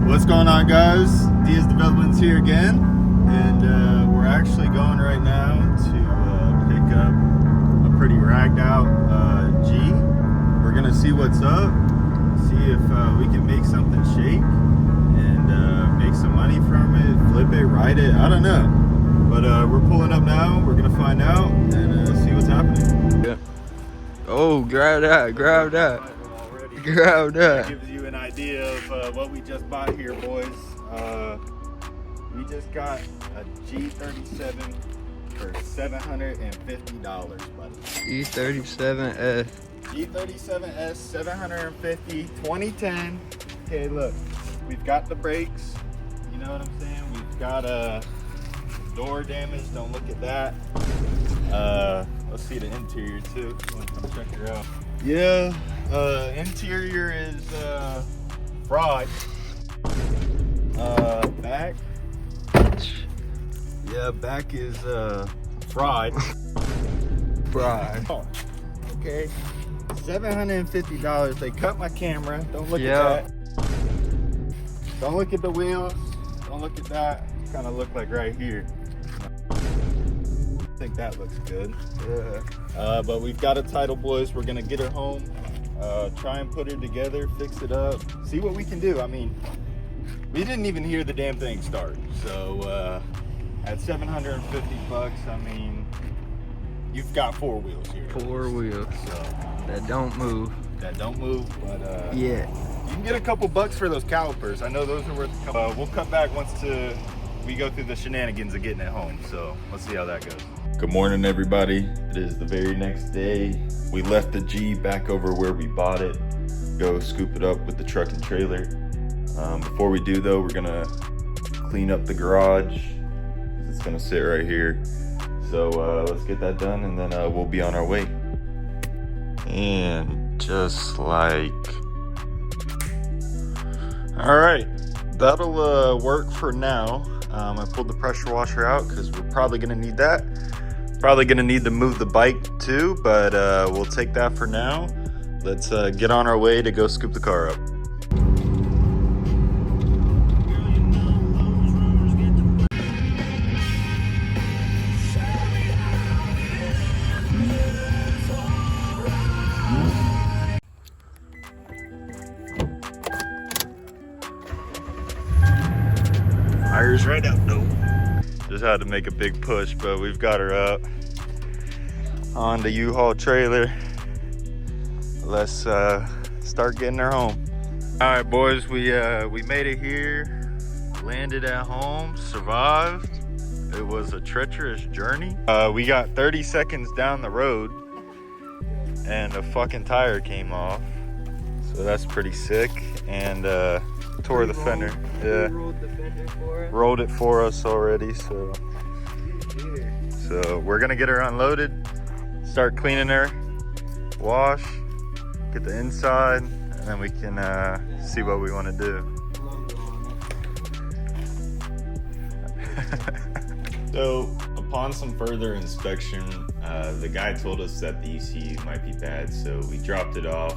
What's going on, guys? Diaz Development's here again, and we're actually going right now to pick up a pretty ragged out G. We're gonna see what's up, see if we can make something shake and make some money from it, flip it, ride it, I don't know. But we're pulling up now, we're gonna find out and see what's happening. Yeah. Oh, grab that, grab that. Grab that. That gives you an idea of what we just bought here, boys. We just got a G37 for $750, buddy. G37S. G37S, 750, 2010. Okay, look, we've got the brakes. You know what I'm saying? We've got door damage. Don't look at that. Let's see the interior too. Come check her out. Yeah, interior is fraud. Back. Yeah, back is fried. Fried. Okay. $750. They cut my camera. Don't look at that. Don't look at the wheels. Don't look at that. Kind of look like right here. I think that looks good. Yeah. But we've got a title, boys. We're gonna get her home. Try and put her together, fix it up, see what we can do. I mean, we didn't even hear the damn thing start. So at $750, I mean, you've got four wheels here. Four wheels. So That don't move. that don't move, but Yeah. you can get a couple bucks for those calipers. I know those are worth a couple. We'll cut back once we go through the shenanigans of getting it home. So let's see how that goes. Good morning, everybody. It is the very next day. We left the G back over where we bought it. Go scoop it up with the truck and trailer. Before we do though, we're gonna clean up the garage. It's gonna sit right here. So let's get that done and then we'll be on our way. And just like, all right, that'll work for now. I pulled the pressure washer out because we're probably gonna need that. Probably gonna need to move the bike too, but we'll take that for now. Let's get on our way to go scoop the car up. Fire's right up though. Just had to make a big push, but we've got her up on the U-Haul trailer. Let's start getting her home. All right, boys, we made it here, landed at home, survived. It was a treacherous journey. We got 30 seconds down the road and a fucking tire came off. So that's pretty sick. And tore the fender. Yeah. Rolled the fender for us. Rolled it for us already, so we're gonna get her unloaded, start cleaning her, wash, get the inside, and then we can see what we want to do. So upon some further inspection, the guy told us that the ECU might be bad, so we dropped it off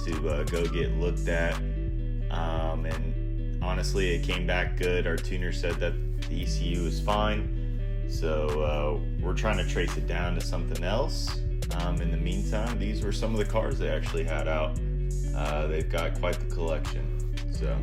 to go get looked at, and honestly it came back good. Our tuner said that the ECU is fine, so we're trying to trace it down to something else. In the meantime, these were some of the cars they actually had out. They've got quite the collection, so